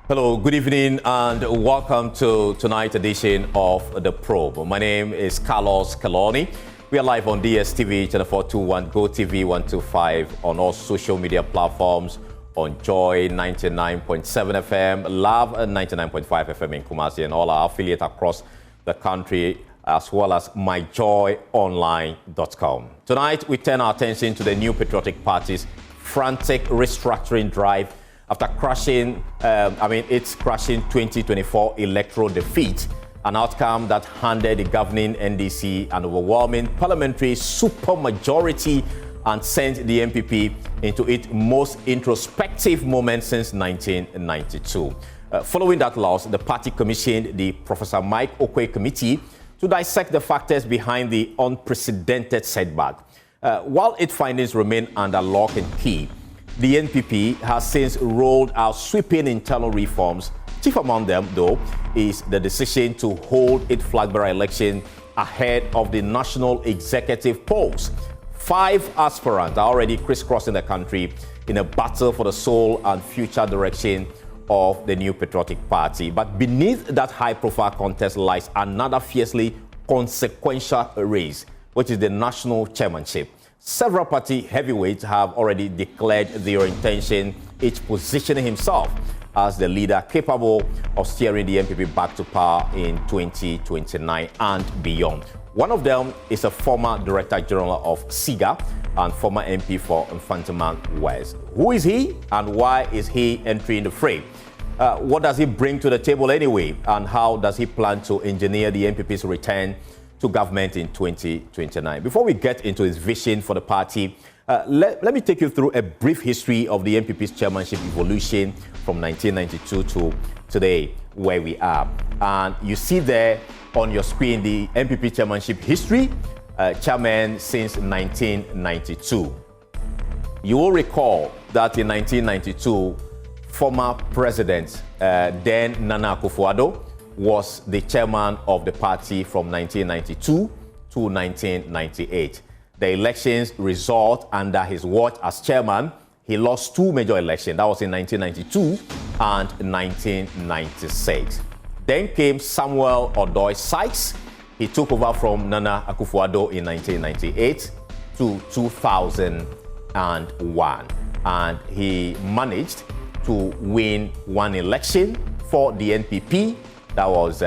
Hello, good evening, and welcome to tonight's edition of The Probe. My name is Carlos Kaloni. We are live on DSTV, Channel 421, GoTV 125, on all social media platforms, on Joy 99.7 FM, Love 99.5 FM in Kumasi, and all our affiliates across the country, as well as myjoyonline.com. Tonight, we turn our attention to the New Patriotic Party's frantic restructuring drive after its crashing 2024 electoral defeat, an outcome that handed the governing NDC an overwhelming parliamentary supermajority and sent the NPP into its most introspective moment since 1992. Following that loss, the party commissioned the Professor Mike Okwe Committee to dissect the factors behind the unprecedented setback. While its findings remain under lock and key, the NPP has since rolled out sweeping internal reforms. Chief among them, though, is the decision to hold its flag bearer election ahead of the national executive polls. 5 aspirants are already crisscrossing the country in a battle for the soul and future direction of the New Patriotic Party. But beneath that high-profile contest lies another fiercely consequential race, which is the national chairmanship. Several party heavyweights have already declared their intention, each positioning himself as the leader capable of steering the NPP back to power in 2029 and beyond. One of them is a former Director General of SIGA and former MP for Infantiman West. Who is he and why is he entering the fray? What does he bring to the table anyway? And how does he plan to engineer the NPP's return to government in 2029? Before we get into his vision for the party, let me take you through a brief history of the NPP's chairmanship evolution from 1992 to today, where we are. And you see there on your screen the NPP chairmanship history, chairman since 1992. You will recall that in 1992, former President then Nana Akufo-Addo was the chairman of the party from 1992 to 1998. The elections result under his watch as chairman. He lost 2 major elections. That was in 1992 and 1996. Then came Samuel Odoi Sykes. He took over from Nana Akufo-Addo in 1998 to 2001. And he managed to win 1 election for the NPP. That was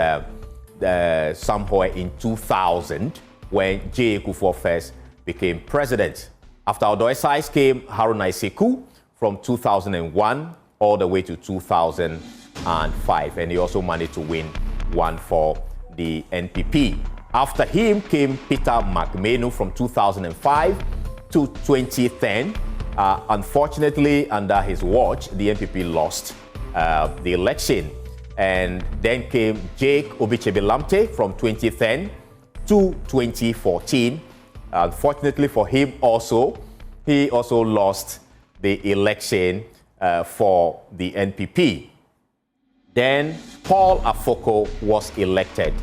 somewhere in 2000 when J. Kufuor first became president. After Odoi Sykes came Haruna Iseku from 2001 all the way to 2005. And he also managed to win 1 for the NPP. After him came Peter McMenu from 2005 to 2010. Unfortunately, under his watch, the NPP lost the election. And then came Jake Obichebi-Lamte from 2010 to 2014. Unfortunately for him also, he also lost the election for the NPP. Then Paul Afoko was elected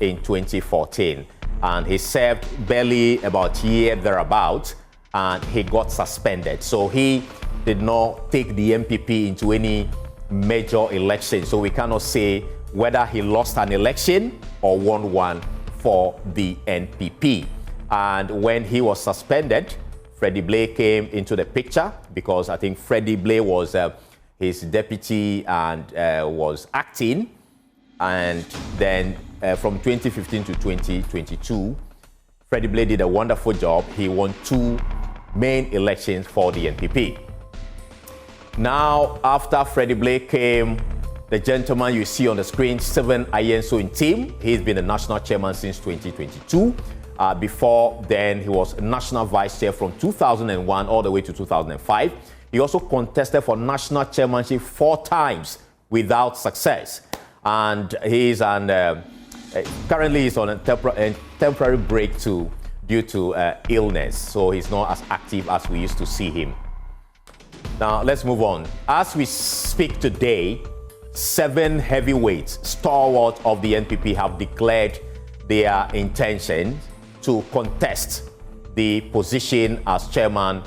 in 2014, and he served barely about a year thereabout, and he got suspended. So he did not take the NPP into any major election. So we cannot say whether he lost an election or won one for the NPP. And when he was suspended, Freddie Blay came into the picture because I think Freddie Blay was his deputy and was acting. And then from 2015 to 2022, Freddie Blay did a wonderful job. He won 2 main elections for the NPP. Now, after Freddie Blay came the gentleman you see on the screen, Stephen Ayenso in team. He's been the national chairman since 2022. Before then, he was national vice chair from 2001 all the way to 2005. He also contested for national chairmanship 4 times without success. And he's currently he's on a temporary break due to illness. So he's not as active as we used to see him. Now, let's move on. As we speak today, 7 heavyweights, stalwart of the NPP, have declared their intention to contest the position as chairman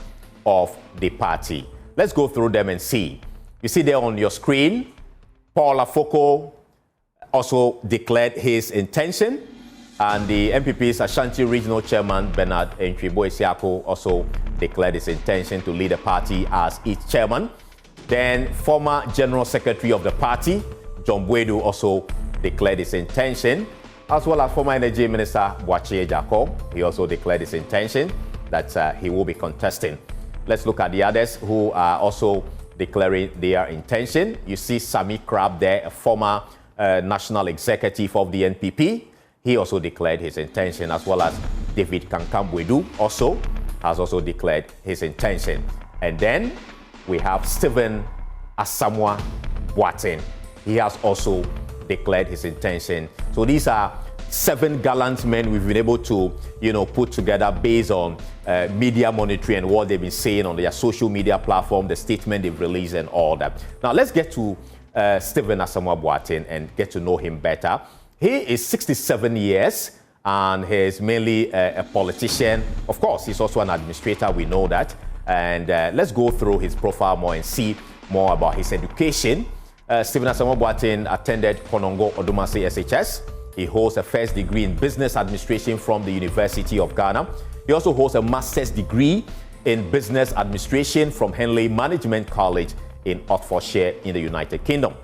of the party. Let's go through them and see. You see there on your screen, Paul Afoko also declared his intention, and the NPP's Ashanti Regional Chairman Bernard Entwibo-Esiako also declared his intention to lead the party as its chairman. Then former General Secretary of the party, John Bwedu, also declared his intention, as well as former Energy Minister Boakye Jacob. He also declared his intention that he will be contesting. Let's look at the others who are also declaring their intention. You see Sammy Crab there, a former national executive of the NPP. He also declared his intention, as well as David Kankam-Bwedu also has also declared his intention. And then we have Stephen Asamoah-Boateng. He has also declared his intention. So these are 7 gallant men we've been able to, put together based on media monitoring and what they've been saying on their social media platform, the statement they've released and all that. Now let's get to Stephen Asamoah-Boateng and get to know him better. He is 67 years and he's mainly a politician. Of course, he's also an administrator, we know that. And let's go through his profile more and see more about his education. Stephen Asamoah-Boateng attended Konongo Odumase SHS. He holds a first degree in business administration from the University of Ghana. He also holds a master's degree in business administration from Henley Management College in Oxfordshire in the United Kingdom.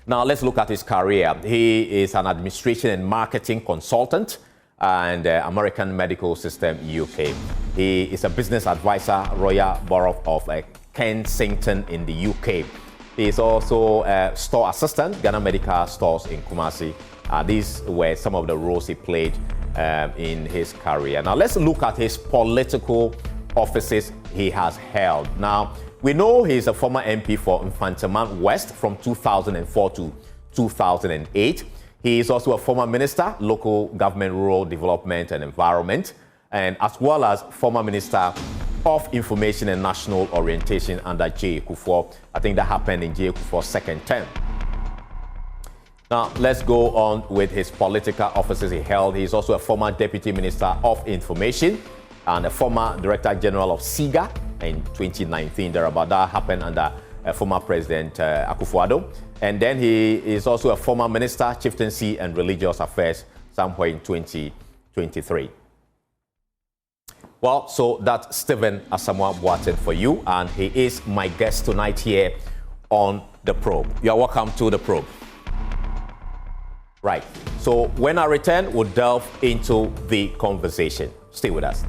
Now let's look at his career. He is an administration and marketing consultant and American Medical System UK. He is a business advisor, Royal Borough of Kensington in the UK. He is also a store assistant, Ghana Medical Stores in Kumasi. These were some of the roles he played in his career. Now let's look at his political offices he has held. Now, we know he's a former MP for Infanteman West from 2004 to 2008. He is also a former minister, local government, rural development and environment, and as well as former minister of information and national orientation under J. Kufuor. I think that happened in J. Kufuor's second term. Now, let's go on with his political offices he held. He's also a former Deputy Minister of Information and a former Director General of SIGA in 2019. That happened under former President Akufo-Addo. And then he is also a former Minister, Chieftaincy and Religious Affairs, somewhere in 2023. Well, so that's Stephen Asamoah-Boateng for you, and he is my guest tonight here on The Probe. You are welcome to The Probe. Right, so when I return, we'll delve into the conversation. Stay with us.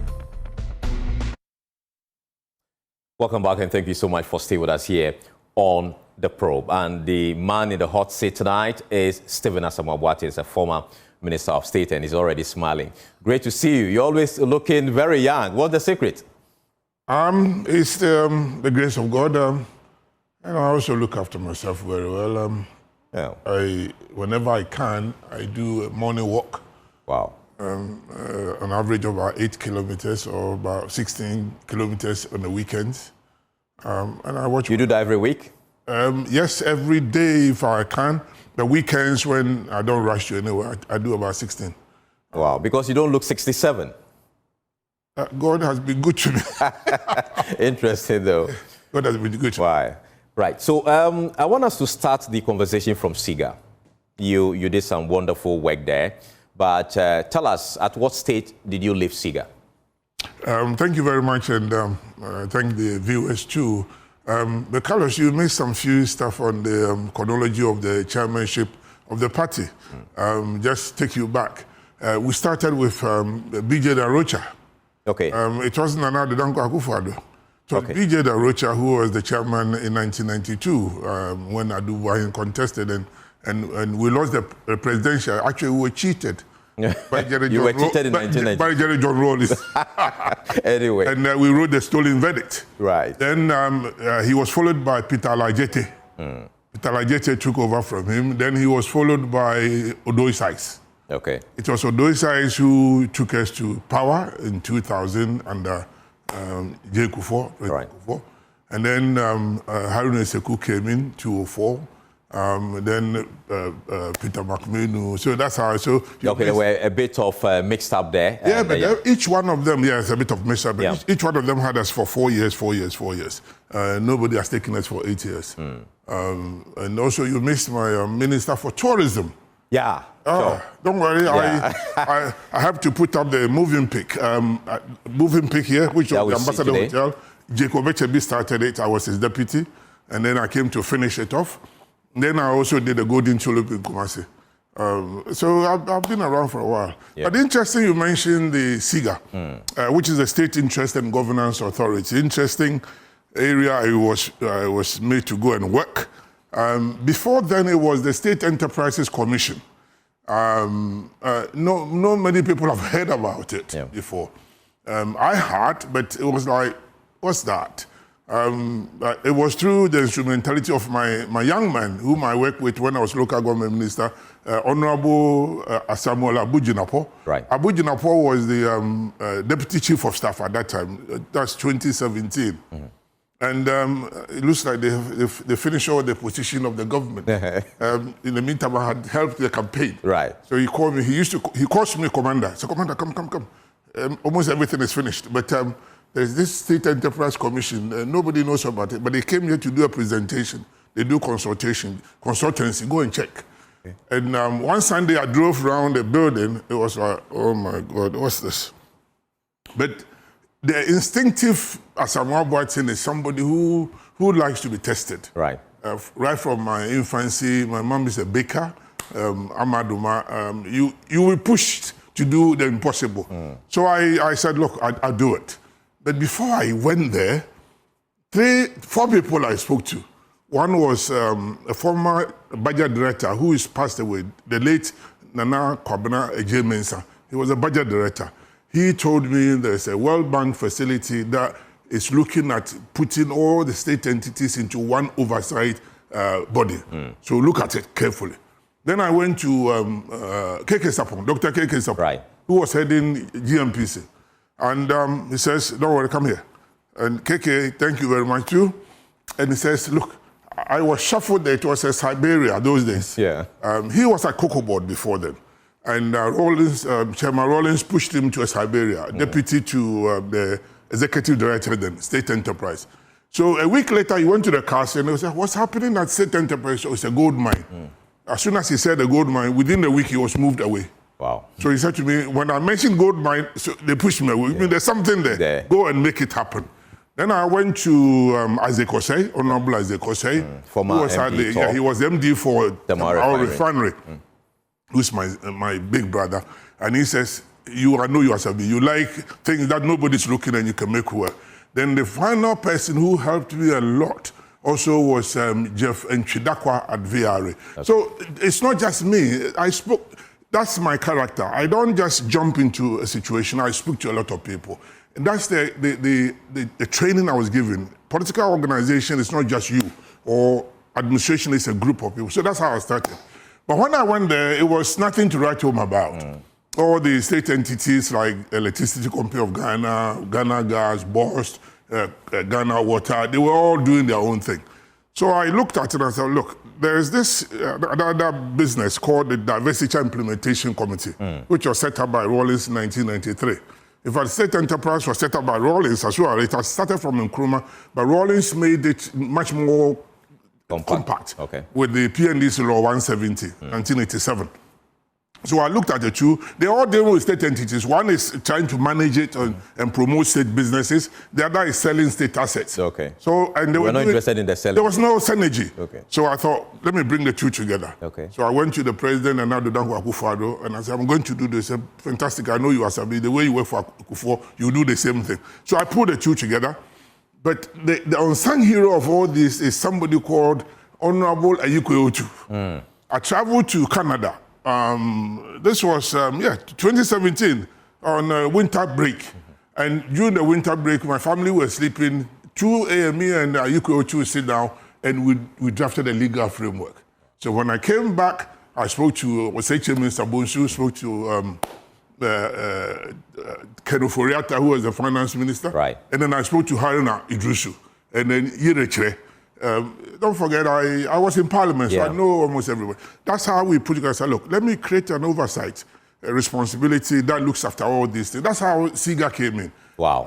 Welcome back, and thank you so much for staying with us here on The Probe. And the man in the hot seat tonight is Stephen Asamoah-Boateng. He's a former Minister of State, and he's already smiling. Great to see you. You're always looking very young. What's the secret? It's the grace of God. And I also look after myself very well. Yeah. Whenever I can, I do a morning walk. Wow. An average of about 8 kilometers or about 16 kilometers on the weekends. And I watch. You do that every week? Yes, every day if I can. The weekends when I don't rush to anywhere, I do about 16. Wow, because you don't look 67. God has been good to me. Interesting, though. God has been good to me. Why? Right. So I want us to start the conversation from SIGA. You did some wonderful work there. But tell us, at what stage did you leave SIGA? Thank you very much, and thank the viewers too. But Carlos, you made some few stuff on the chronology of the chairmanship of the party. Just take you back. We started with BJ Darocha. Okay. It wasn't another Danko Akufo-Addo. So okay. BJ Darocha, who was the chairman in 1992 when Adu Wahin contested, and we lost the presidential. Actually, we were cheated. By Jerry you were cheated in 1990. By Jerry John Rawlings. Anyway. And we wrote the stolen verdict. Right. Then he was followed by Peter Lajete. Peter Lajete took over from him. Then he was followed by Odoi Sykes. Okay. It was Odoi Sykes who took us to power in 2000 under J. Kufuor. Right. Kufuor. And then Haruna Sekou came in 2004. Then Peter McMahon. So that's how. So okay, there were a bit of mixed up there. Yeah, but each one of them, it's a bit of mixed up. Yeah. Each one of them had us for 4 years, 4 years, 4 years. Nobody has taken us for 8 years. And also you missed my Minister for Tourism. Yeah. Sure. Don't worry, Yeah. I have to put up the moving pic. Moving pic here, which was the Ambassador Hotel. Jacob Echebi started it, I was his deputy, and then I came to finish it off. Then I also did the Golden Tulip in Kumasi. So I've been around for a while. Yeah. But interesting you mentioned the SIGA, which is the State Interest and Governance Authority. Interesting area I was made to go and work. Before then it was the State Enterprises Commission. No many people have heard about it before. I had, but it was like, what's that? It was through the instrumentality of my young man, whom I worked with when I was local government minister, Honorable Asamoah-Boateng. Right. Aboudjinapo was the deputy chief of staff at that time. That's 2017. And it looks like they finished all the position of the government. In the meantime, I had helped the campaign. Right. So he called me. He calls me commander. So commander, come. Almost everything is finished. But there's this State Enterprise Commission. Nobody knows about it. But they came here to do a presentation. They do consultancy. Go and check. Okay. And one Sunday, I drove around the building. It was like, oh my God, what's this? But the instinctive Asamoah-Boateng is somebody who likes to be tested. Right. Right from my infancy, my mom is a baker, Amaduma. You were pushed to do the impossible. So I said, look, I'll do it. But before I went there, 4 people I spoke to. One was a former budget director who is passed away, the late Nana Kwabena Eje-Mensah. He was a budget director. He told me there's a World Bank facility that is looking at putting all the state entities into one oversight body. So look at it carefully. Then I went to Keke Sapong, Dr. Keke Sapong, who was heading GMPC. And he says, don't worry, come here. And Keke, thank you very much too. And he says, look, I was shuffled there. It was a Siberia those days. Yeah. He was at Cocoa Board before then. And Chairman Rawlings pushed him to a Siberia, deputy to the executive director then, State Enterprise. So a week later, he went to the castle and he said, what's happening at State Enterprise? So it's a gold mine. As soon as he said a gold mine, within a week, he was moved away. Wow. So he said to me, when I mentioned gold mine, so they pushed me away. I mean, there's something there. Go and make it happen. Then I went to Isaac Osei, Honorable Isaac Osei. Former MD. He was MD for our refinery. Who's my big brother. And he says, I know you Asabi. You like things that nobody's looking and you can make work. Then the final person who helped me a lot also was Jeff Nchidakwa at VRA. Okay. So it's not just me. That's my character. I don't just jump into a situation. I speak to a lot of people. And that's the training I was given. Political organization is not just you, or administration is a group of people. So that's how I started. But when I went there, it was nothing to write home about. All the state entities like Electricity Company of Ghana, Ghana Gas, BOST, Ghana Water, they were all doing their own thing. So I looked at it and said, look, there is this other business called the Diversity Implementation Committee, which was set up by Rawlings in 1993. In fact, State Enterprise was set up by Rawlings as well. It had started from Nkrumah, but Rawlings made it much more compact with the PNDC Law 170, 1987. So I looked at the two. They're all dealing with state entities. One is trying to manage it and promote state businesses. The other is selling state assets. Okay. So and they were not interested in the selling. There was no synergy. Okay. So I thought, let me bring the two together. Okay. So I went to the president and Adodanko Akufo-Addo and I said, I'm going to do this. Fantastic. I know you Asabi. The way you work for Akufo, you do the same thing. So I put the two together. But the unsung hero of all this is somebody called Honorable Ayiko Otu. I traveled to Canada. This was, 2017 on winter break. And during the winter break, my family was sleeping. 2 a.m. me and Ayiko Otu sit down and we drafted a legal framework. So when I came back, I spoke to Chairmanship, spoke to Kenoforiata, who was the finance minister. Right. And then I spoke to Haruna Idrusu. And then Yireche. Don't forget, I was in Parliament, so I know almost everyone. That's how we put it together. Look, let me create an oversight, a responsibility that looks after all these things. That's how SIGA came in. Wow.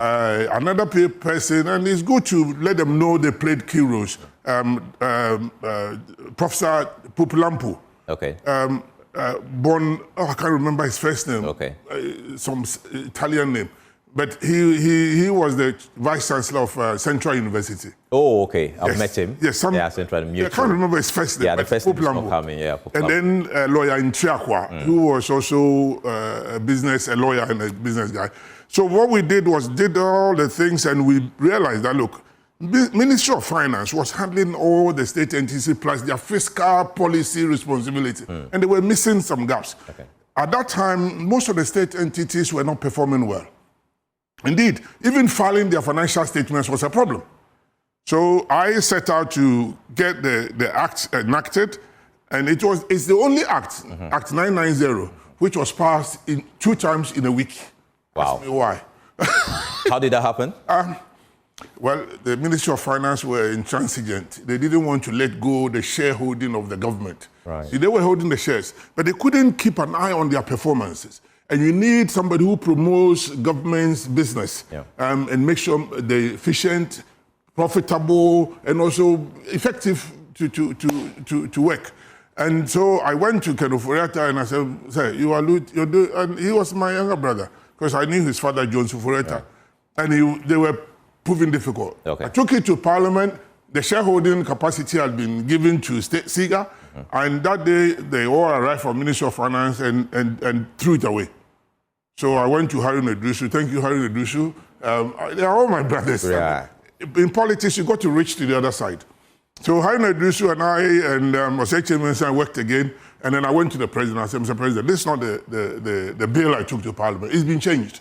Another person, and it's good to let them know they played key roles. Professor Pupulampu. Okay. Born, I can't remember his first name. Okay. Some Italian name. But he was the Vice Chancellor of Central University. Oh, okay. I've met him. Yes, Central Mutual. I can't remember his first name. Yeah, the first name is not coming. Yeah, and then a lawyer in Chiakwa, who was also a lawyer and a business guy. So what we did was did all the things, and we realized that, look, Ministry of Finance was handling all the state entities plus their fiscal policy responsibility, and they were missing some gaps. Okay. At that time, most of the state entities were not performing well. Indeed, even filing their financial statements was a problem. So I set out to get the act enacted, and it's the only act, Act 990, which was passed 2 times in a week. Wow. Ask me why. How did that happen? Well, the Ministry of Finance were intransigent. They didn't want to let go the shareholding of the government. Right. See, they were holding the shares, but they couldn't keep an eye on their performances. And you need somebody who promotes government's business and make sure they're efficient, profitable, and also effective to work. And so I went to Ken Oforiatta and I said, "Sir, you're doing," and he was my younger brother because I knew his father, John Oforiatta, and they were proving difficult. Okay. I took it to Parliament. The shareholding capacity had been given to SIGA, and that day they all arrived from Ministry of Finance and threw it away. So I went to Harry Nedrusu. Thank you, Harry Nedrusu. They are all my brothers. Yeah. In politics, you got to reach to the other side. So Harry Nedrusu and I and Chairmanship worked again, and then I went to the president. I said, "Mr. President, this is not the bill I took to Parliament. It's been changed."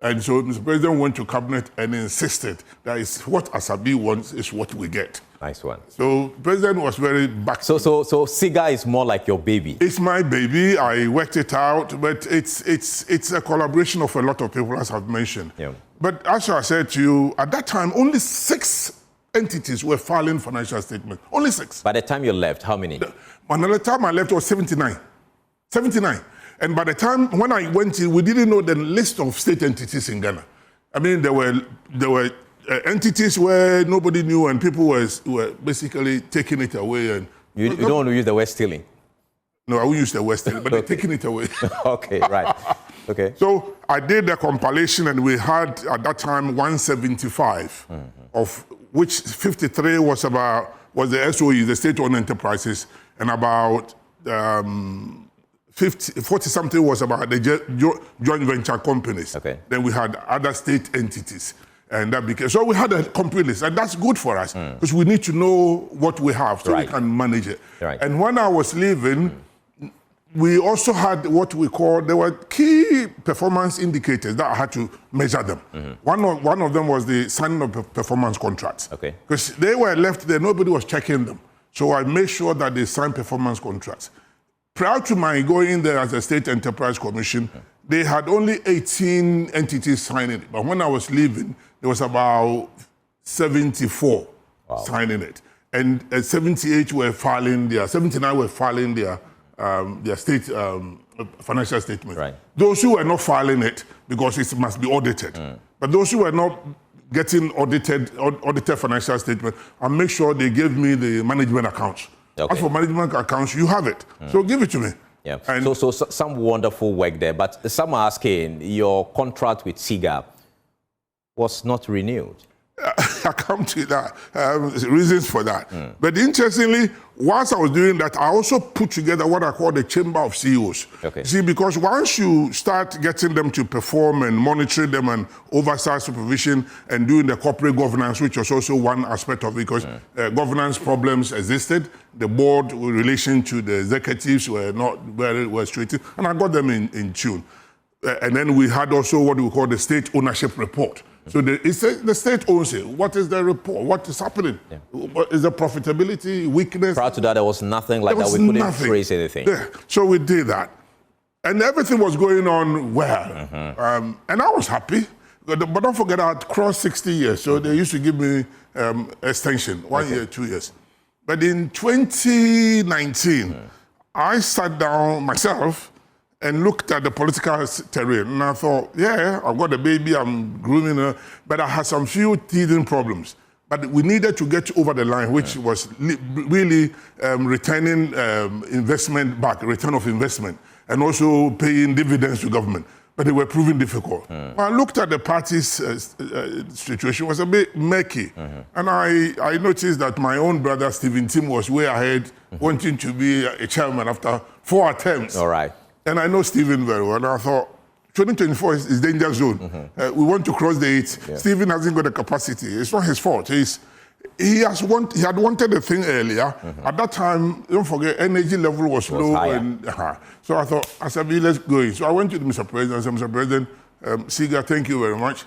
And so Mr. President went to Cabinet and insisted that it's what Asabi wants is what we get. Nice one. So the President was very back. So SIGA is more like your baby. It's my baby. I worked it out, but it's a collaboration of a lot of people, as I've mentioned. Yeah. But as I said to you, at that time, only 6 entities were filing financial statements. Only 6. By the time you left, how many? By the time I left, it was 79. 79. And by the time when I went in, we didn't know the list of state entities in Ghana. I mean, there were entities where nobody knew, and people were basically taking it away. And you don't want to use the word stealing. No, I won't use the word stealing, but they're taking it away. Okay, right. Okay. So I did the compilation, and we had at that time 175, of which 53 was the SOE, the state-owned enterprises, and about 40-something was about the joint venture companies. Okay. Then we had other state entities. And that became, so we had a complete list. And that's good for us because we need to know what we have so we can manage it. Right. And when I was leaving, we also had what we call, there were key performance indicators that I had to measure them. One of them was the signing of performance contracts. Okay. Because they were left there, nobody was checking them. So I made sure that they signed performance contracts. Prior to my going there as a State Enterprise Commission, they had only 18 entities signing it. But when I was leaving, there was about 74 signing it. And 78 were filing 79 were filing their state financial statement. Right. Those who were not filing it, because it must be audited. But those who were not getting audited financial statement, I make sure they gave me the management accounts. Okay. As for management accounts, you have it. So give it to me. Yeah. And so some wonderful work there. But some are asking, your contract with SIGA was not renewed. I come to that. Reasons for that. But interestingly, whilst I was doing that, I also put together what I call the Chamber of CEOs. Okay. See, because once you start getting them to perform and monitoring them and oversight supervision and doing the corporate governance, which was also one aspect of it, because governance problems existed. The board, in relation to the executives, were not very well straightened, and I got them in tune. And then we had also what we call the state ownership report. So the state owns it. What is the report? What is happening? Yeah. What is the profitability, weakness? Prior to that, there was nothing like that. We couldn't trace anything. Yeah. So we did that. And everything was going on well. And I was happy. But don't forget, I had crossed 60 years. So they used to give me extension, 1 year, 2 years. But in 2019, I sat down myself and looked at the political terrain. And I thought, yeah, I've got a baby, I'm grooming her, but I had some few teething problems. But But we needed to get over the line, which was really returning investment back, return of investment, and also paying dividends to government. But they were proving difficult. When I looked at the party's situation, it was a bit murky. And I noticed that my own brother, Stephen Tim, was way ahead, wanting to be a chairman after 4 attempts. All right. And I know Stephen very well. And I thought, 2024 is danger zone. We want to cross the 8. Yeah. Stephen hasn't got the capacity. It's not his fault. He had wanted the thing earlier. At that time, don't forget, energy level was low. So I thought, Asabi, let's go. So I went to Mr. President. I said, Mr. President, SIGA, thank you very much.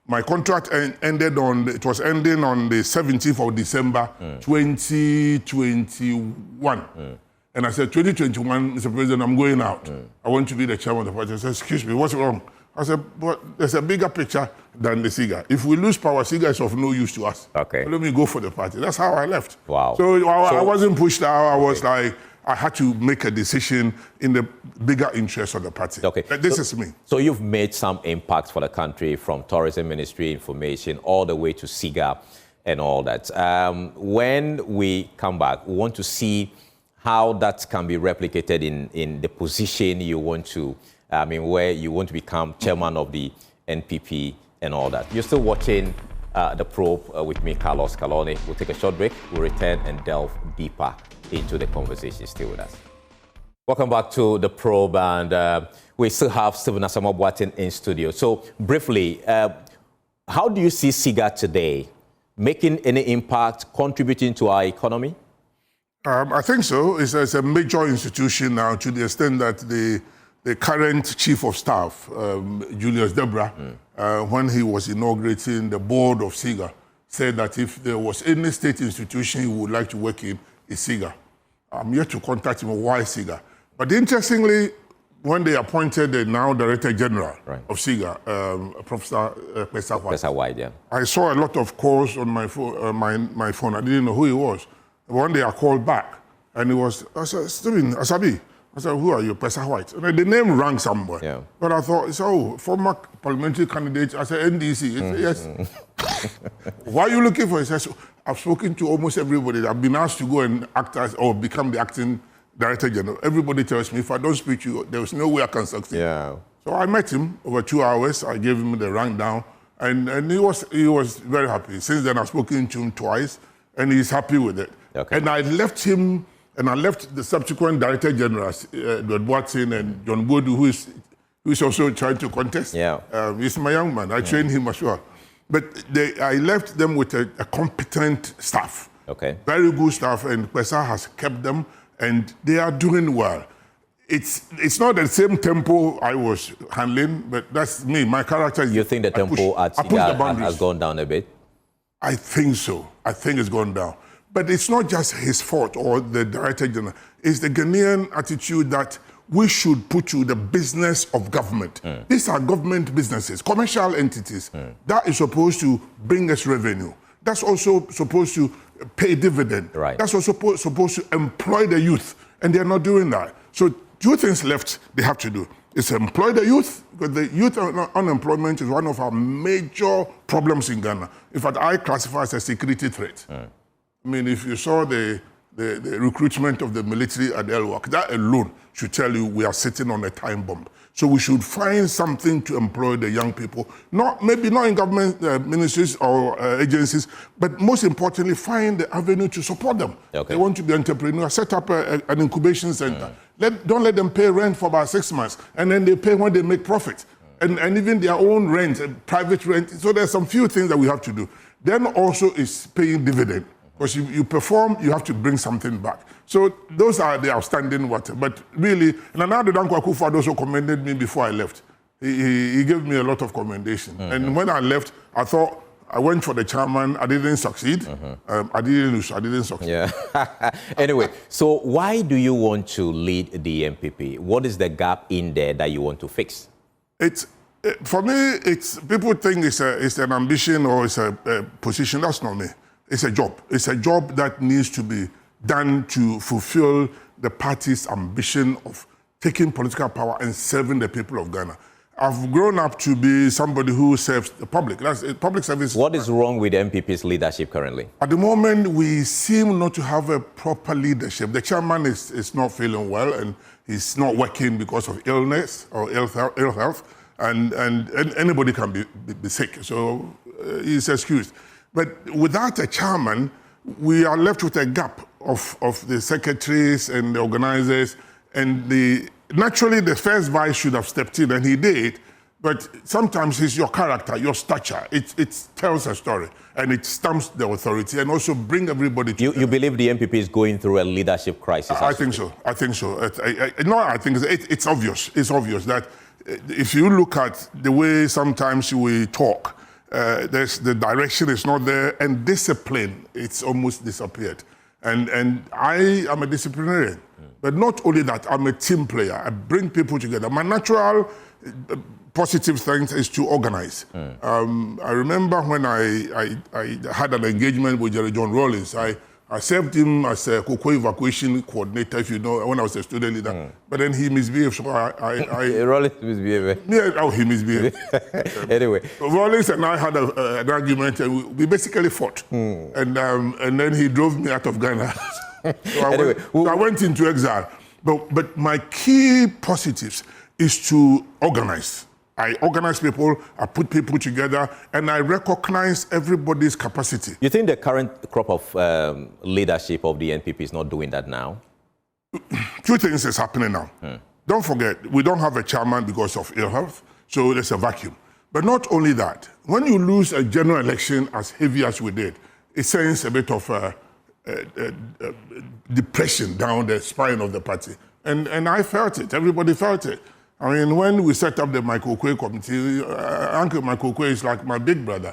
My contract ended on the 17th of December, 2021. And I said, 2021, Mr. President, I'm going out. I want to be the chairman of the party. I said, excuse me, what's wrong? I said, but there's a bigger picture than the SIGA. If we lose power, SIGA is of no use to us. Okay. Let me go for the party. That's how I left. Wow. So I wasn't pushed out. I was like, I had to make a decision in the bigger interest of the party. Okay. This is me. So you've made some impact for the country, from tourism ministry, information, all the way to SIGA and all that. When we come back, we want to see how that can be replicated in the position you want to, where you want to become chairman of the NPP and all that. You're still watching The Probe with me, Carlos Kaloni. We'll take a short break. We'll return and delve deeper into the conversation. Stay with us. Welcome back to The Probe, and we still have Stephen Asamoah-Boateng in studio. So briefly, how do you see SIGA today making any impact, contributing to our economy? I think so. It's a major institution now, to the extent that the current chief of staff, Julius Debra, when he was inaugurating the board of SIGA, said that if there was any state institution he would like to work in, it's SIGA. I'm yet to contact him. Why SIGA? But interestingly, when they appointed the now Director General of SIGA, Professor Pesa White, I saw a lot of calls on my phone. I didn't know who he was. One day I called back, and I said, Stephen, Asabi. I said, who are you, Pesa White? And the name rang somewhere. Yeah. But I thought, former parliamentary candidate. I said, NDC. He said, yes. Why are you looking for? He says, I've spoken to almost everybody. I've been asked to go and act as, or become the acting Director General. Everybody tells me, if I don't speak to you, there's no way I can succeed. Yeah. So I met him over 2 hours. I gave him the rundown, and he was very happy. Since then, I've spoken to him twice, and he's happy with it. Okay. And I left him, and I left the subsequent Director Generals, Edward Watson and John Bodu, who is also trying to contest. Yeah. He's my young man. I trained him as well. But I left them with a competent staff. Okay. Very good staff, and Pesa has kept them, and they are doing well. It's not the same tempo I was handling, but that's me. My character is... You think the tempo at SIGA has gone down a bit? I think so. I think it's gone down. But it's not just his fault or the Director General. It's the Ghanaian attitude that we should put to the business of government. These are government businesses, commercial entities. That is supposed to bring us revenue. That's also supposed to pay dividend. Right. That's also supposed to employ the youth, and they're not doing that. So 2 things left they have to do. It's employ the youth, because the youth unemployment is one of our major problems in Ghana. In fact, I classify it as a security threat. I mean, if you saw the recruitment of the military at Elwak, that alone should tell you we are sitting on a time bomb. So we should find something to employ the young people, maybe not in government ministries or agencies, but most importantly, find the avenue to support them. Okay. They want to be entrepreneurs, set up an incubation center. Don't let them pay rent for about 6 months, and then they pay when they make profit. And even their own rent, private rent. So there's some few things that we have to do. Then also is paying dividend. Because you perform, you have to bring something back. So those are the outstanding water. But really, and another Dankwa Akufo-Addo also commended me before I left. He gave me a lot of commendation. And when I left, I thought, I went for the chairman, I didn't succeed. I didn't succeed. Yeah. Anyway, so why do you want to lead the NPP? What is the gap in there that you want to fix? For me, people think it's an ambition or it's a position. That's not me. It's a job. It's a job that needs to be done to fulfill the party's ambition of taking political power and serving the people of Ghana. I've grown up to be somebody who serves the public. That's public service. What is wrong with NPP's leadership currently? At the moment, we seem not to have a proper leadership. The chairman is not feeling well, and he's not working because of illness or ill health, and anybody can be sick, so he's excused. But without a chairman, we are left with a gap of the secretaries and the organizers, and naturally the first vice should have stepped in, and he did, but sometimes it's your character, your stature. It tells a story, and it stamps the authority, and also bring everybody together. You believe the NPP is going through a leadership crisis? I think so. I think so. It's obvious. It's obvious that if you look at the way sometimes we talk, the direction is not there, and discipline, it's almost disappeared. And I am a disciplinarian. But not only that, I'm a team player. I bring people together. My natural positive thing is to organize. I remember when I had an engagement with Jerry John Rawlings. I served him as a cocoa evacuation coordinator, if you know, when I was a student leader. But then he misbehaved, so Rawlings misbehaved. Yeah, oh, he misbehaved. Anyway. Rawlings and I had an argument, and we basically fought. And then he drove me out of Ghana. So I went into exile. But my key positives is to organize. I organize people, I put people together, and I recognize everybody's capacity. You think the current crop of leadership of the NPP is not doing that now? Two things is happening now. Don't forget, we don't have a chairman because of ill health, so there's a vacuum. But not only that, when you lose a general election as heavy as we did, it sends a bit of depression down the spine of the party. And I felt it, everybody felt it. I mean, when we set up the Michael Quay committee, Uncle Michael Quay is like my big brother.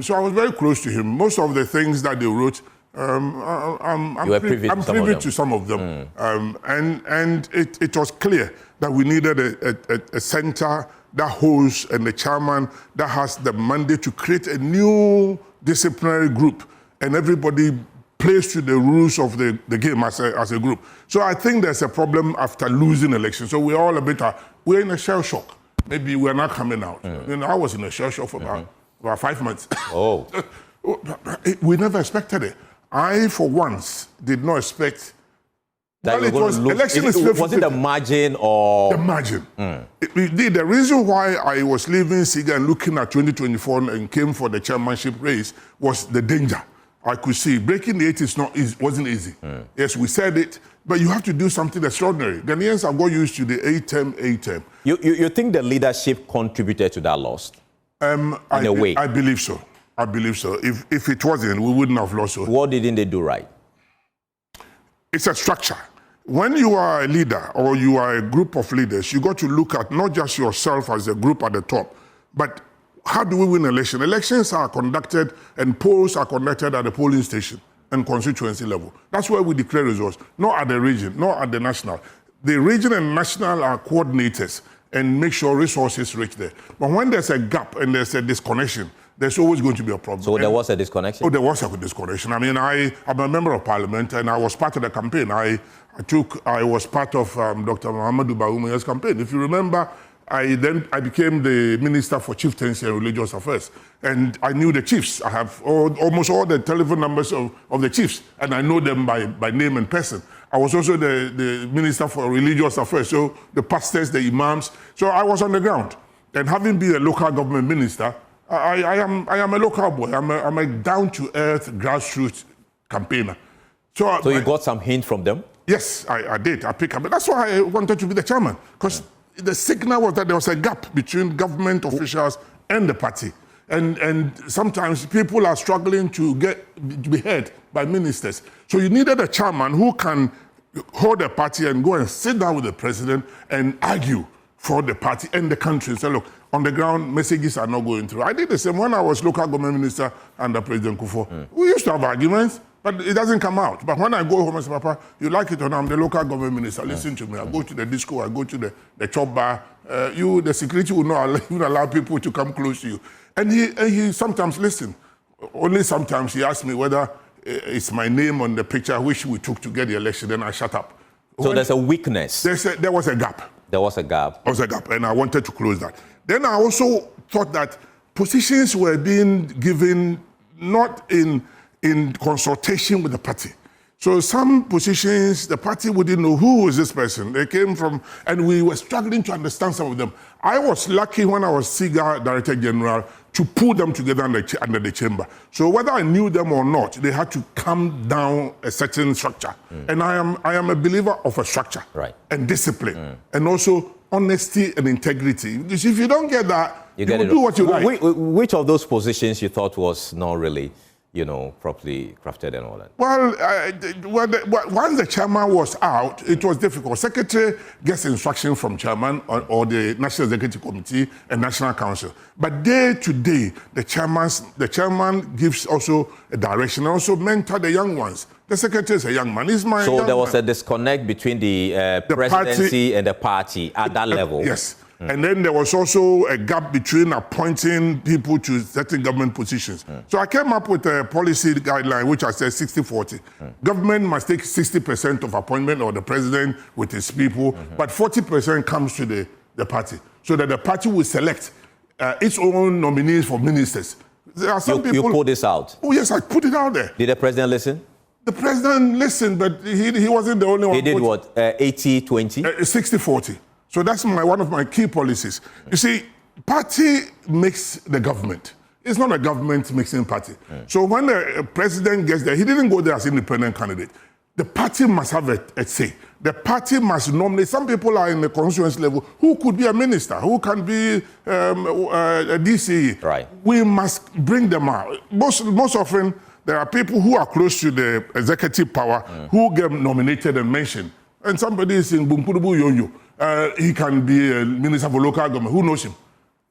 So I was very close to him. Most of the things that they wrote, I'm privy to some of them. And it was clear that we needed a center that holds, and the chairman that has the mandate to create a new disciplinary group, and everybody plays to the rules of the game as a group. So I think there's a problem after losing elections. So we're all we're in a shell shock. Maybe we're not coming out. You know, I was in a shell shock for about 5 months. Oh. We never expected it. I, for once, did not expect that. Well, it was election is 50-50. Was it the margin or? The margin. The reason why I was leaving SIGA and looking at 2024 and came for the chairmanship race was the danger. I could see breaking the 8 wasn't easy. Yes, we said it, but you have to do something extraordinary. Ghanaians have got used to the 8-term. You think the leadership contributed to that loss? In a way? I believe so. I believe so. If it wasn't, we wouldn't have lost. What didn't they do right? It's a structure. When you are a leader or you are a group of leaders, you got to look at not just yourself as a group at the top, but how do we win elections? Elections are conducted and polls are conducted at the polling station and constituency level. That's where we declare results, not at the region, not at the national. The region and national are coordinators and make sure resources reach there. But when there's a gap and there's a disconnection, there's always going to be a problem. So there was a disconnection? Oh, there was a disconnection. I mean, I'm a member of parliament and I was part of the campaign. I was part of Dr. Mahama campaign. If you remember, I became the Minister for Chieftaincy and Religious Affairs. And I knew the chiefs. I have almost all the telephone numbers of the chiefs, and I know them by name and person. I was also the Minister for Religious Affairs, so the pastors, the imams. So I was on the ground. And having been a local government minister, I am a local boy. I'm a down-to-earth grassroots campaigner. So you got some hint from them? Yes, I did. I picked up. But that's why I wanted to be the chairman, because the signal was that there was a gap between government officials and the party. And sometimes people are struggling to be heard by ministers. So you needed a chairman who can hold the party and go and sit down with the president and argue for the party and the country and say, look, on the ground, messages are not going through. I did the same when I was local government minister under President Kufuor. We used to have arguments, but it doesn't come out. But when I go home and say, Papa, you like it or not, I'm the local government minister, listen to me. I go to the disco, I go to the chop bar. The security will not allow people to come close to you. And he sometimes listens. Only sometimes he asks me whether it's my name on the picture which we took to get the election, then I shut up. So there's a weakness. There was a gap. There was a gap. There was a gap, and I wanted to close that. Then I also thought that positions were being given not in consultation with the party. So some positions, the party wouldn't know who is this person. They came from, and we were struggling to understand some of them. I was lucky when I was SIGA Director General to pull them together under the chamber. So whether I knew them or not, they had to come down a certain structure. And I am a believer of a structure and discipline, and also honesty and integrity. Because if you don't get that, you will do what you like. Which of those positions you thought was not really, properly crafted and all that? Well, once the chairman was out, it was difficult. Secretary gets instruction from chairman or the National Executive Committee and National Council. But day to day, the chairman gives also a direction and also mentor the young ones. The secretary is a young man. So there was a disconnect between the presidency and the party at that level? Yes. And then there was also a gap between appointing people to certain government positions. So I came up with a policy guideline, which I said 60-40. Government must take 60% of appointment, or the president with his people, but 40% comes to the party, so that the party will select its own nominees for ministers. There are some people... You put this out? Oh, yes, I put it out there. Did the president listen? The president listened, but he wasn't the only one. He did what, 80-20? 60-40. So that's one of my key policies. You see, party makes the government. It's not a government mixing party. So when the president gets there, he didn't go there as independent candidate. The party must have a say. The party must nominate. Some people are in the constituency level who could be a minister, who can be a DCE. Right. We must bring them out. Most often, there are people who are close to the executive power who get nominated and mentioned. And somebody is in Bumpurubu Yoyo. He can be a minister for local government. Who knows him?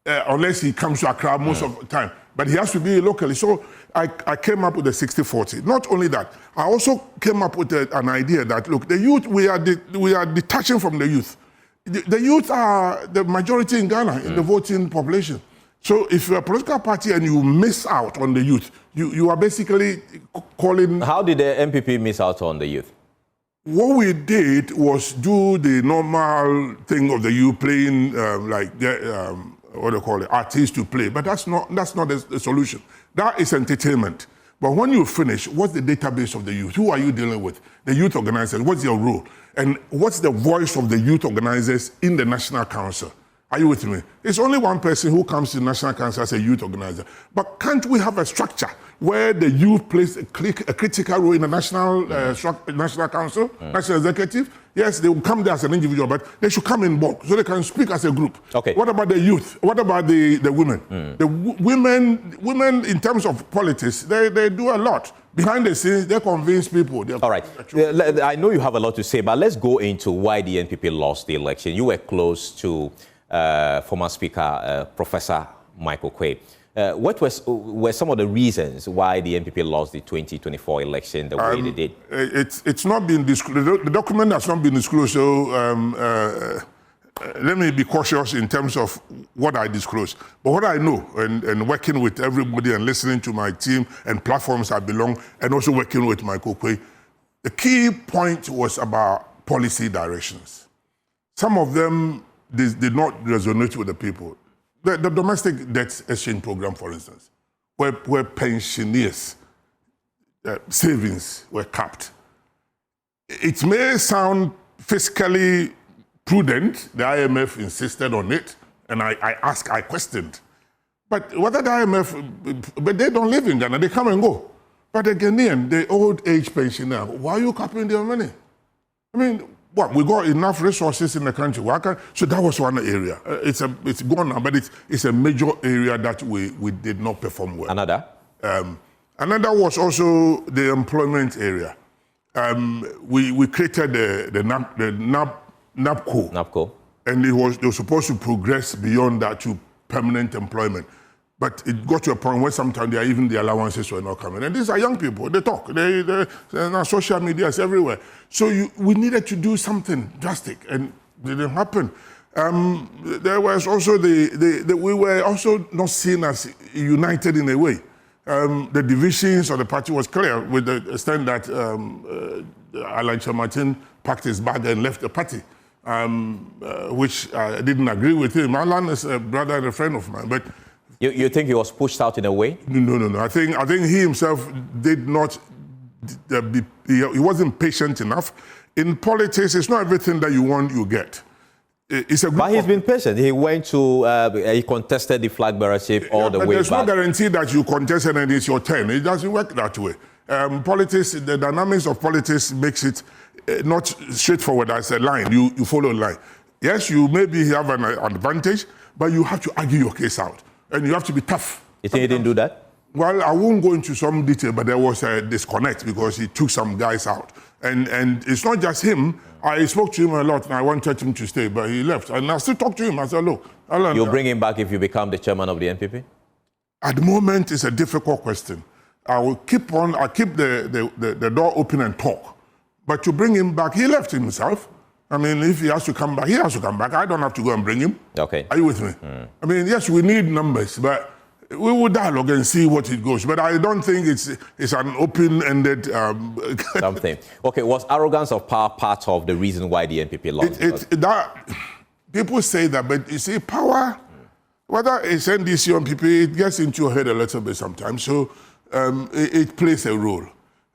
Unless he comes to Accra most of the time. But he has to be locally. So I came up with a 60-40. Not only that, I also came up with an idea that, look, the youth, we are detaching from the youth. The youth are the majority in Ghana, in the voting population. So if you're a political party and you miss out on the youth, you are basically calling... How did the NPP miss out on the youth? What we did was do the normal thing of the youth playing what do you call it, artists to play. But that's not the solution. That is entertainment. But when you finish, what's the database of the youth? Who are you dealing with? The youth organizers. What's your role? And what's the voice of the youth organizers in the National Council? Are you with me? It's only one person who comes to the National Council as a youth organizer. But can't we have a structure where the youth plays a critical role in the National Council, National Executive? Yes, they will come there as an individual, but they should come in bulk so they can speak as a group. Okay. What about the youth? What about the women? The women, in terms of politics, they do a lot. Behind the scenes, they convince people. All right. I know you have a lot to say, but let's go into why the NPP lost the election. You were close to former Speaker, Professor Michael Quay. What were some of the reasons why the NPP lost the 2024 election the way they did? It's not been disclosed. The document has not been disclosed, so let me be cautious in terms of what I disclose. But what I know, and working with everybody and listening to my team and platforms I belong, and also working with Michael Quay, the key point was about policy directions. Some of them did not resonate with the people. The domestic debt exchange program, for instance, where pensioners' savings were capped. It may sound fiscally prudent. The IMF insisted on it, and I questioned. But whether the IMF, but they don't live in Ghana, they come and go. But the Ghanaian, the old age pensioner, why are you capping their money? I mean, what, we got enough resources in the country. So that was one area. It's gone now, but it's a major area that we did not perform well. Another? Another was also the employment area. We created the NAPCO. And they were supposed to progress beyond that to permanent employment. But it got to a point where sometimes the allowances were not coming. And these are young people. They talk. They're on social media, it's everywhere. So we needed to do something drastic, and it didn't happen. There was also we were also not seen as united in a way. The divisions of the party was clear, with the extent that Alan Chairmanship packed his bag and left the party. which I didn't agree with him. Alan is a brother and a friend of mine, but you think he was pushed out in a way? No. I think he himself did not. He wasn't patient enough. In politics, it's not everything that you want you get. It's a but he's been patient. He went to, he contested the flag bearership all the way there's back. no guarantee that you contest and it's your turn. It doesn't work that way. Politics, the dynamics of politics makes it not straightforward as a line. You follow a line. Yes, you maybe have an advantage, but you have to argue your case out. And you have to be tough. You think he didn't do that? Well, I won't go into some detail, but there was a disconnect because he took some guys out. And it's not just him. I spoke to him a lot and I wanted him to stay, but he left. And I still talk to him. I said, look, Alan, you'll bring him back if you become the chairman of the NPP? At the moment, it's a difficult question. I'll keep the door open and talk. But to bring him back, he left himself. I mean, if he has to come back, he has to come back. I don't have to go and bring him. Okay. Are you with me? I mean, yes, we need numbers, but we will dialogue and see what it goes. But I don't think it's an open-ended... something. Okay, was arrogance of power part of the reason why the NPP lost? People say that, but you see, power, whether it's NDC or NPP, it gets into your head a little bit sometimes. So it plays a role.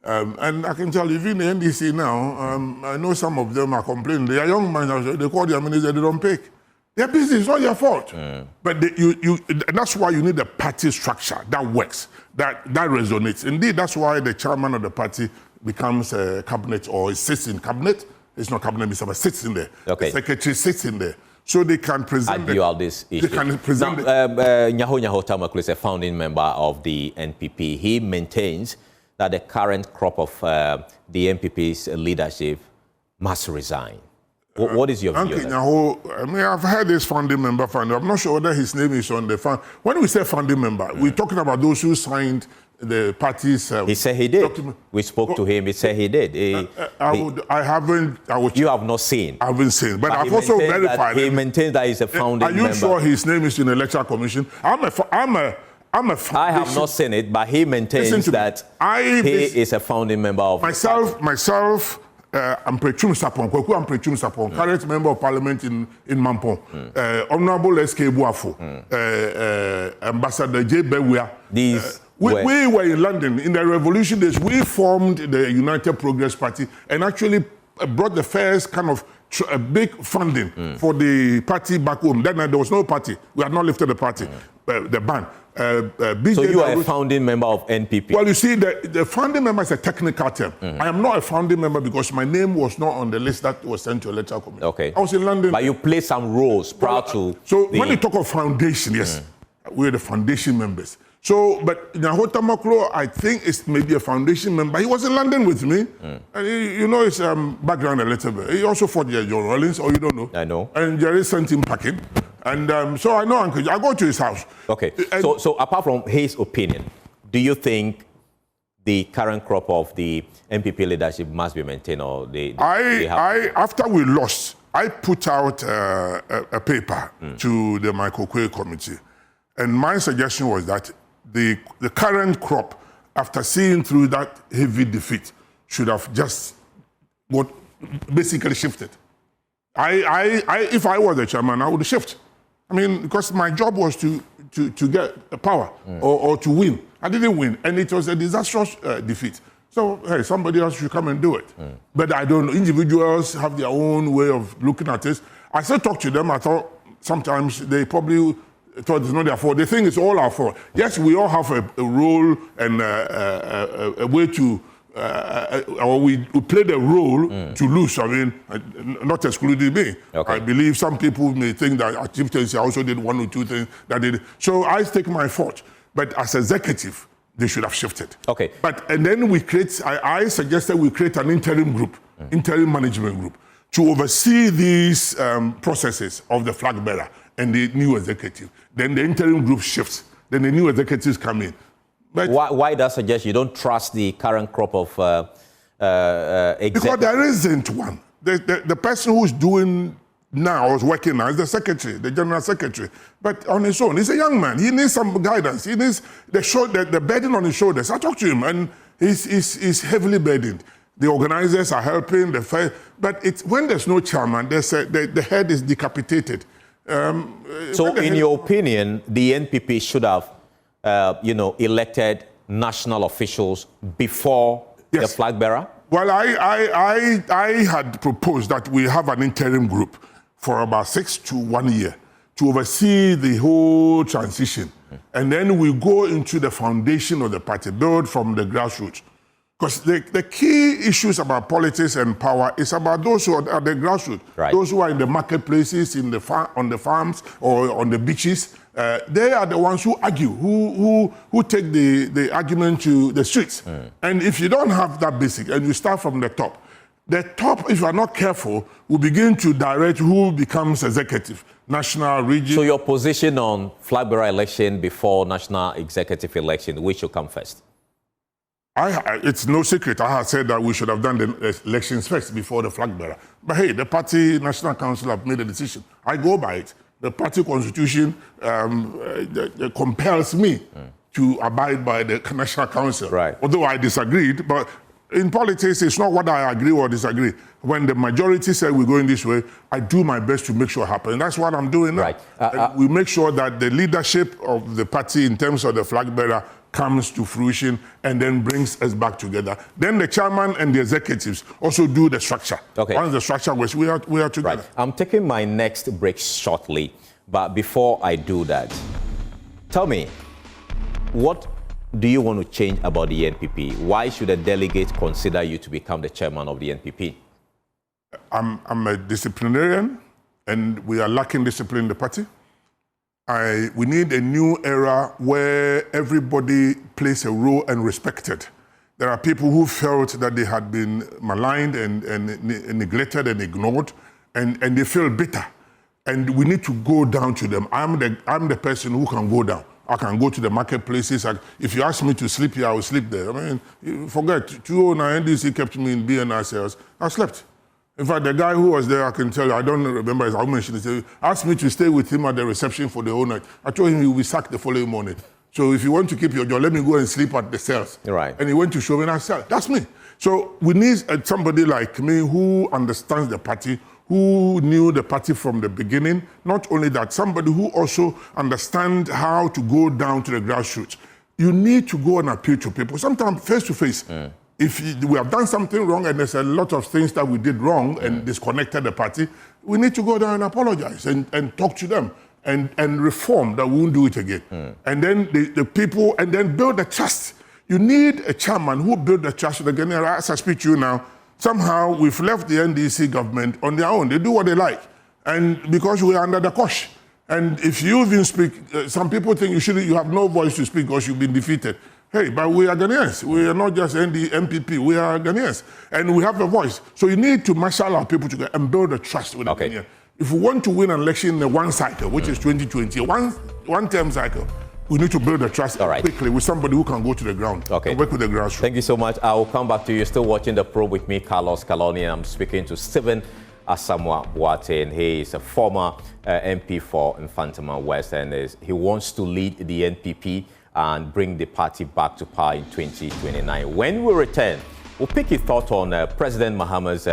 And I can tell you, even the NDC now, I know some of them are complaining. They are young men, they call their minister, they don't pick. Their business, it's not your fault. But that's why you need a party structure that works, that resonates. Indeed, that's why the chairman of the party becomes a cabinet or sits in cabinet. It's not cabinet, but sits in there. Okay. The secretary sits in there. So they can present this issue. They can present Nyaho Tamakulu is a founding member of the NPP. He maintains that the current crop of the NPP's leadership must resign. What is your view? I mean, I've heard this founding member. I'm not sure whether his name is on the fund. When we say founding member, we're talking about those who signed the party's... he said he did. We spoke to him. He said he did. I haven't... You have not seen. I haven't seen. But I've also verified... He maintains that he's a founding member. Are you sure his name is in the electoral commission? I have not seen it, but he maintains that he is a founding member of... Myself... I'm Prechum Sapon, current member of parliament in Mampong. Honorable S.K. Buafo, Ambassador J. Bewia. We were in London. In the revolution days, we formed the United Progress Party and actually brought the first kind of big funding for the party back home. Then there was no party. We had not lifted the party, the ban. So you are a founding member of NPP? Well, you see, the founding member is a technical term. I am not a founding member because my name was not on the list that was sent to electoral committee. Okay. I was in London. But you played some roles prior to... So when you talk of foundation, yes, we're the foundation members. So, but Nyaho Tamakulu, I think is maybe a foundation member. He was in London with me. And you know his background a little bit. He also fought John Rawlings, or you don't know? I know. And Jerry sent him packing. And so I know Uncle. I go to his house. Okay. So apart from his opinion, do you think the current crop of the NPP leadership must be maintained, or after we lost, I put out a paper to the Michael Quay committee, and my suggestion was that the current crop, after seeing through that heavy defeat, should have just basically shifted. If I was the chairman, I would shift. I mean, because my job was to get power or to win. I didn't win, and it was a disastrous defeat. So, hey, somebody else should come and do it. But I don't know. Individuals have their own way of looking at this. I still talk to them. I thought sometimes they probably thought it's not their fault. They think it's all our fault. Yes, we all have a role and a way to... or we played a role to lose. I mean, not excluding me. Okay. I believe some people may think that chieftaincy also did one or two things that did. So I take my fault. But as executive, they should have shifted. Okay. And then we create. I suggested we create an interim group, interim management group, to oversee these processes of the flag bearer and the new executive. Then the interim group shifts. Then the new executives come in. But why that suggest you don't trust the current crop of executives? Because there isn't one. The person who's doing now, is working now, is the secretary, the general secretary. But on his own, he's a young man. He needs some guidance. He needs the burden on his shoulders. I talked to him, and he's heavily burdened. The organizers are helping, but when there's no chairman, the head is decapitated. So in your opinion, the NPP should have, elected national officials before the flag bearer? Well, I had proposed that we have an interim group for about 6 to 1 year to oversee the whole transition. And then we go into the foundation of the party, build from the grassroots. Because the key issues about politics and power is about those who are at the grassroots. Right. Those who are in the marketplaces, on the farms, or on the beaches. They are the ones who argue, who take the argument to the streets. And if you don't have that basic, and you start from the top, if you are not careful, will begin to direct who becomes executive, national, region. So your position on flag bearer election before national executive election, which should come first? It's no secret. I had said that we should have done the elections first before the flag bearer. But hey, the party National Council have made a decision. I go by it. The party constitution compels me to abide by the National Council. Right. Although I disagreed, but in politics, it's not what I agree or disagree. When the majority say we're going this way, I do my best to make sure it happens. And that's what I'm doing now. Right. We make sure that the leadership of the party in terms of the flag bearer comes to fruition and then brings us back together. Then the chairman and the executives also do the structure. Okay. Once the structure works, we are together. Right. I'm taking my next break shortly, but before I do that, tell me, what do you want to change about the NPP? Why should a delegate consider you to become the chairman of the NPP? I'm a disciplinarian, and we are lacking discipline in the party. We need a new era where everybody plays a role and respected. There are people who felt that they had been maligned and neglected and ignored, and they feel bitter. And we need to go down to them. I'm the person who can go down. I can go to the marketplaces. If you ask me to sleep here, I will sleep there. I mean, forget, 2009 NDC kept me in BNR sales. I slept. In fact, the guy who was there, I can tell you, I don't remember his mention. He asked me to stay with him at the reception for the whole night. I told him he will be sacked the following morning. So if you want to keep your job, let me go and sleep at the cells. Right. And he went to show me that cell. That's me. So we need somebody like me who understands the party, who knew the party from the beginning. Not only that, somebody who also understands how to go down to the grassroots. You need to go and appeal to people, sometimes face to face. If we have done something wrong and there's a lot of things that we did wrong and disconnected the party, we need to go down and apologize and talk to them and reform that we won't do it again. And then the people, and then build the trust. You need a chairman who build the trust with the Ghanaian. As I speak to you now, somehow we've left the NDC government on their own. They do what they like. And because we are under the cosh. And if you even speak, some people think you have no voice to speak because you've been defeated. Hey, but we are Ghanaians. We are not just NPP. We are Ghanaians. And we have a voice. So you need to marshal our people together and build a trust with the Ghanaians. If we want to win an election in the one cycle, which is 2020, one term cycle, we need to build a trust quickly with somebody who can go to the ground and work with the grassroots. Thank you so much. I will come back to you. You're still watching The Probe with me, Carlos Kaloni, and I'm speaking to Stephen Asamoah-Boateng. He is a former MP for Infantama West, and he wants to lead the NPP and bring the party back to power in 2029. When we return, we'll pick your thought on President Mahama's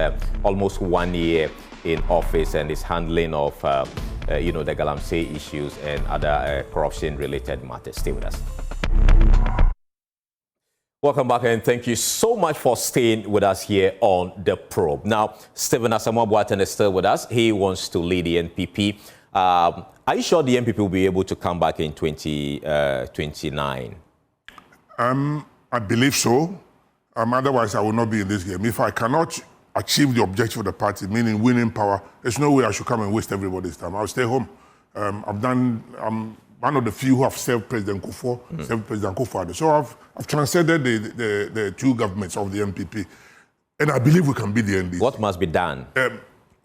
almost 1 year in office and his handling of, the galamsey issues and other corruption-related matters. Stay with us. Welcome back, and thank you so much for staying with us here on The Probe. Now, Stephen Asamoah-Boateng is still with us. He wants to lead the NPP. Are you sure the NPP will be able to come back in 2029? I believe so. Otherwise, I will not be in this game. If I cannot achieve the objective of the party, meaning winning power, there's no way I should come and waste everybody's time. I'll stay home. I'm one of the few who have served President Kufuor, served President Kufuor. So I've transcended the two governments of the NPP. And I believe we can beat the NDC. What must be done?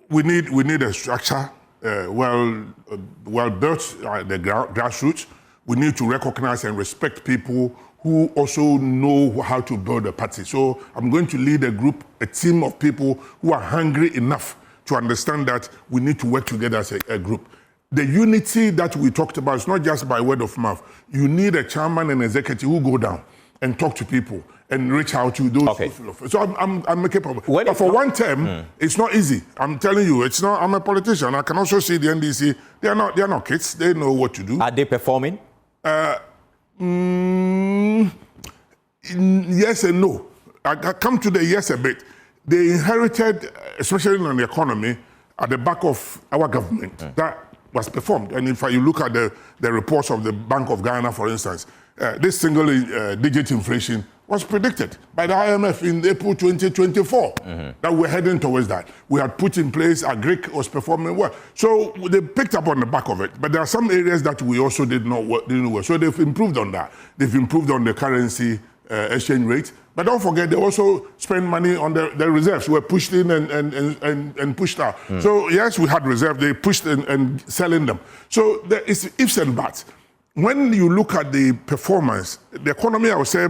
We need a structure, well built, the grassroots. We need to recognize and respect people who also know how to build a party. So I'm going to lead a team of people who are hungry enough to understand that we need to work together as a group. The unity that we talked about is not just by word of mouth. You need a chairman and executive who go down and talk to people and reach out to those. Okay. So I'm capable. But for one term, it's not easy. I'm telling you, it's not. I'm a politician. I can also see the NDC. They are not kids. They know what to do. Are they performing? Yes and no. I come to the yes a bit. They inherited, especially on the economy, at the back of our government. That was performed. And if you look at the reports of the Bank of Ghana, for instance, this single-digit inflation was predicted by the IMF in April 2024 that we're heading towards that. We had put in place, our Greek was performing well. So they picked up on the back of it. But there are some areas that we also didn't work. So they've improved on that. They've improved on the currency exchange rate. But don't forget, they also spend money on the reserves. We're pushed in and pushed out. So yes, we had reserves. They pushed in and selling them. So there is ifs and buts. When you look at the performance, the economy, I would say,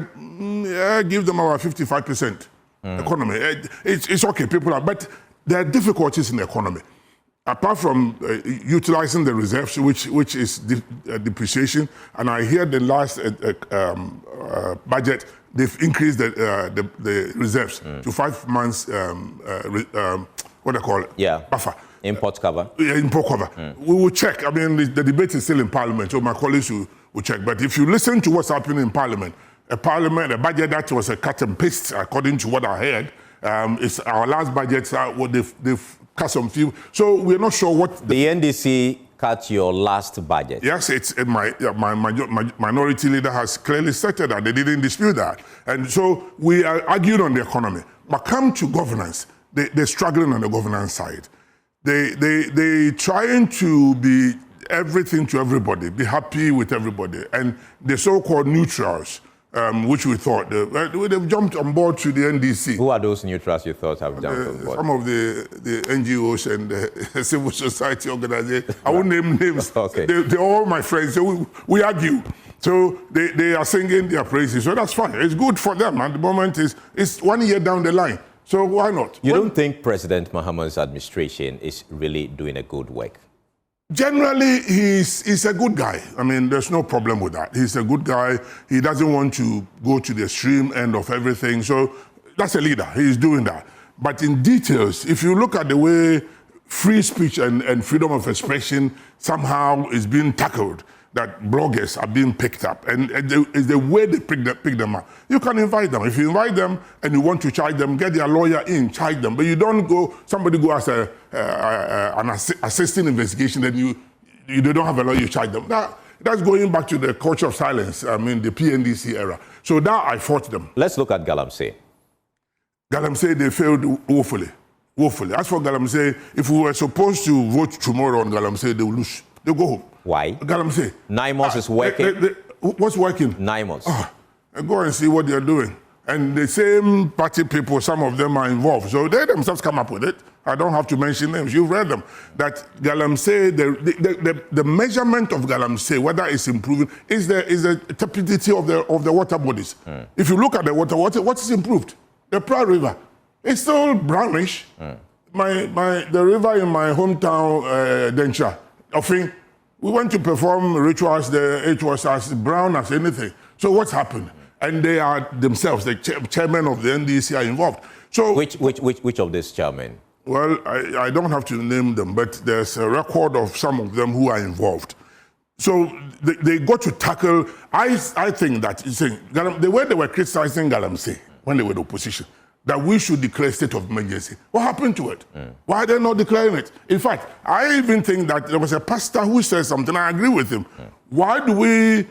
give them about 55% economy. It's okay, people are, but there are difficulties in the economy. Apart from utilizing the reserves, which is depreciation, and I hear the last budget, they've increased the reserves to 5 months, what do I call it? Yeah. Buffer. Import cover. Yeah, import cover. We will check. I mean, the debate is still in Parliament, so my colleagues will check. But if you listen to what's happening in Parliament, a budget that was a cut and paste, according to what I heard, it's our last budget, they've cut some few. So we're not sure what... The NDC cut your last budget. Yes, it's my minority leader has clearly stated that. They didn't dispute that. And so we are arguing on the economy. But come to governance, they're struggling on the governance side. They trying to be everything to everybody, be happy with everybody. And the so-called neutrals, which we thought, they've jumped on board to the NDC. Who are those neutrals you thought have jumped on board? Some of the NGOs and the civil society organizations. I won't name names. Okay. They're all my friends. So we argue. So they are singing their praises. So that's fine. It's good for them. At the moment, it's 1 year down the line. So why not? You don't think President Mahama's administration is really doing a good work? Generally, he's a good guy. I mean, there's no problem with that. He's a good guy. He doesn't want to go to the extreme end of everything. So that's a leader. He's doing that. But in details, if you look at the way free speech and freedom of expression somehow is being tackled, that bloggers are being picked up, and it's the way they pick them up. You can invite them. If you invite them and you want to charge them, get their lawyer in, charge them. But you don't go, somebody go as an assisting investigation, then they don't have a lawyer, you charge them. That's going back to the culture of silence, I mean, the PNDC era. So that I fought them. Let's look at galamsey. Galamsey, they failed woefully. Woefully. As for galamsey, if we were supposed to vote tomorrow on galamsey, they will lose. They'll go home. Why? Galamsey. NIMOS is working. What's working? NIMOS. Go and see what they're doing. And the same party people, some of them are involved. So they themselves come up with it. I don't have to mention names. You've read them. That galamsey, the measurement of galamsey, whether it's improving, is the turbidity of the water bodies. If you look at the water, what is improved? The Pra River. It's still brownish. The river in my hometown, Dencha, Offing, we went to perform rituals there. It was as brown as anything. So what's happened? And they are themselves, the chairman of the NDC are involved. So which of these chairmen? Well, I don't have to name them, but there's a record of some of them who are involved. So they got to tackle. I think that the way they were criticizing galamsey when they were in opposition, that we should declare state of emergency. What happened to it? Why are they not declaring it? In fact, I even think that there was a pastor who said something, I agree with him. Why are we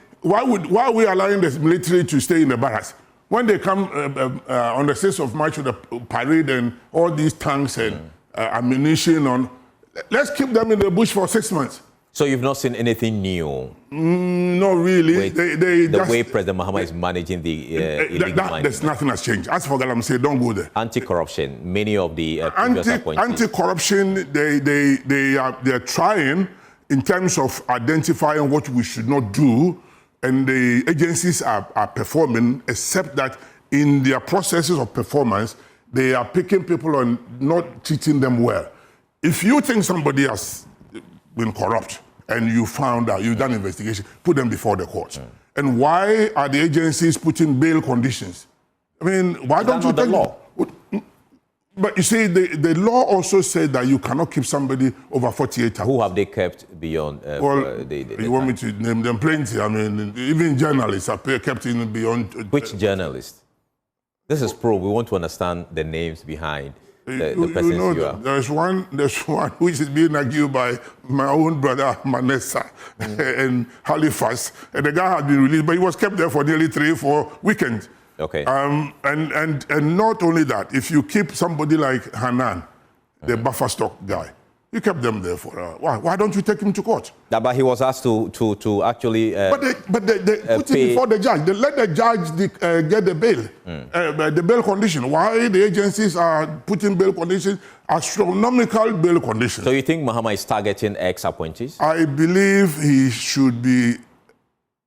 allowing the military to stay in the barracks? When they come on the 6th of March with the parade and all these tanks and ammunition let's keep them in the bush for 6 months. So you've not seen anything new? Not really. The way President Mahama is managing the illegal mining. There's nothing has changed. As for galamsey, don't go there. Anti-corruption, many of the previous appointees. Anti-corruption, they are trying in terms of identifying what we should not do, and the agencies are performing, except that in their processes of performance, they are picking people and not treating them well. If you think somebody has been corrupt and you found out, you've done investigation, put them before the courts. And why are the agencies putting bail conditions? I mean, why don't you the law? But you see, the law also said that you cannot keep somebody over 48 hours. Who have they kept beyond? You want me to name them? Plenty. I mean, even journalists are kept in beyond. Which journalists? This is probe. We want to understand the names behind the persons you are. There's one which is being argued by my own brother Manessa in Halifax, and the guy had been released, but he was kept there for nearly 3-4 weekends. Okay. And not only that, if you keep somebody like Hanan, the buffer stock guy, you kept them there for why don't you take him to court? But he was asked to actually. But they put it before the judge. They let the judge get the bail, the bail condition. Why the agencies are putting bail conditions, astronomical bail conditions? So you think Mahama is targeting ex-appointees? I believe he should be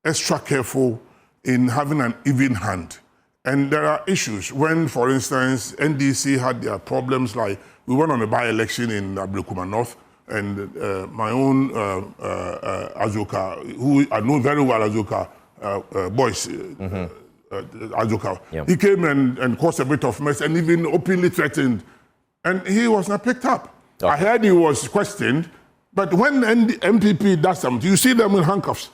extra careful in having an even hand. And there are issues when, for instance, NDC had their problems, like we went on a by-election in Ablekuma North, and my own Azuka, who I know very well, Azuka, Boyce, Azuka, he came and caused a bit of mess and even openly threatened, and he was not picked up. Okay. I heard he was questioned, but when the NPP does something, you see them in handcuffs.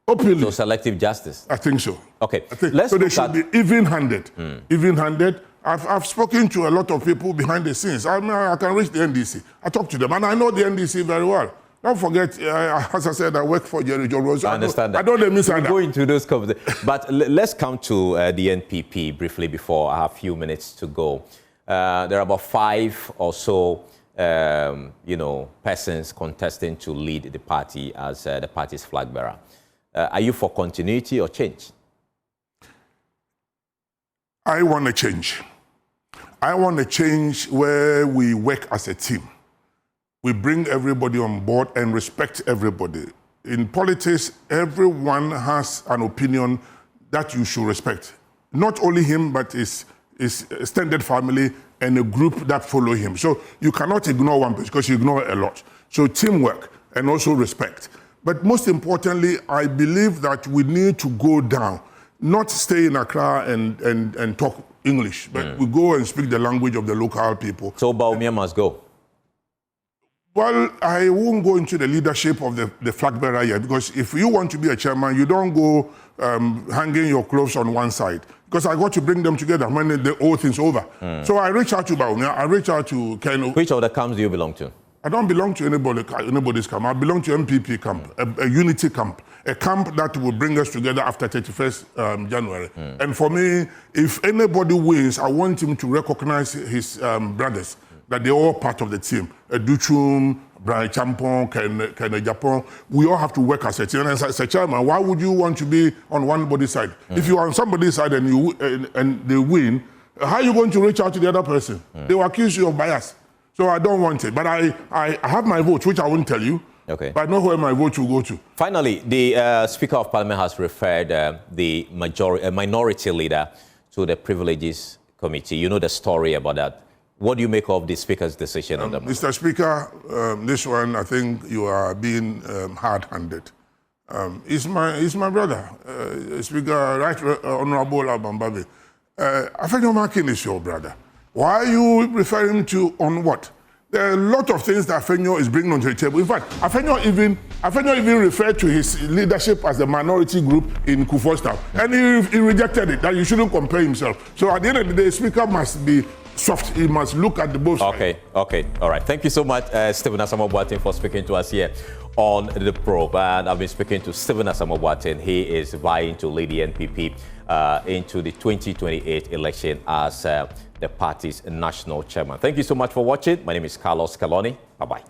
Openly. So selective justice? I think so. Okay. So they should be even-handed. Even-handed. I've spoken to a lot of people behind the scenes. I mean, I can reach the NDC. I talk to them, and I know the NDC very well. Don't forget, as I said, I work for Jerry John Rose. I understand that. I don't let me say that. We'll go into those conversations. But let's come to the NPP briefly before I have a few minutes to go. There are about 5 or so persons contesting to lead the party as the party's flag bearer. Are you for continuity or change? I want a change. I want a change where we work as a team. We bring everybody on board and respect everybody. In politics, everyone has an opinion that you should respect. Not only him, but his extended family and a group that follow him. So you cannot ignore one person because you ignore a lot. So teamwork and also respect. But most importantly, I believe that we need to go down, not stay in Accra and talk English, but we go and speak the language of the local people. So Bawumia must go? Well, I won't go into the leadership of the flag bearer yet, because if you want to be a chairman, you don't go hanging your clothes on one side, because I got to bring them together when the whole thing's over. So I reach out to Bawumia, I reach out to Ken. Which of the camps do you belong to? I don't belong to anybody's camp. I belong to NPP camp, a unity camp, a camp that will bring us together after 31st January. And for me, if anybody wins, I want him to recognize his brothers, that they're all part of the team. Duchum, Brian Champon, Ken Japan, we all have to work as a team. And as a chairman, why would you want to be on one body's side? If you're on somebody's side and they win, how are you going to reach out to the other person? They will accuse you of bias. So I don't want it. But I have my vote, which I won't tell you. Okay. But I know where my vote will go to. Finally, the Speaker of Parliament has referred the minority leader to the Privileges Committee. You know the story about that. What do you make of the Speaker's decision on that? Mr. Speaker, this one, I think you are being hard-handed. He's my brother, Speaker, Right Honorable Abambabe. Afenyo Makin is your brother. Why are you referring to on what? There are a lot of things that Afenyo is bringing onto the table. In fact, Afenyo even referred to his leadership as the minority group in Kufuor's town. And he rejected it, that you shouldn't compare himself. So at the end of the day, the Speaker must be soft. He must look at the both sides. Okay, all right. Thank you so much, Stephen Asamoah-Boateng, for speaking to us here on the probe. And I've been speaking to Stephen Asamoah-Boateng. He is vying to lead the NPP into the 2028 election as the party's national chairman. Thank you so much for watching. My name is Carlos Caloni. Bye-bye.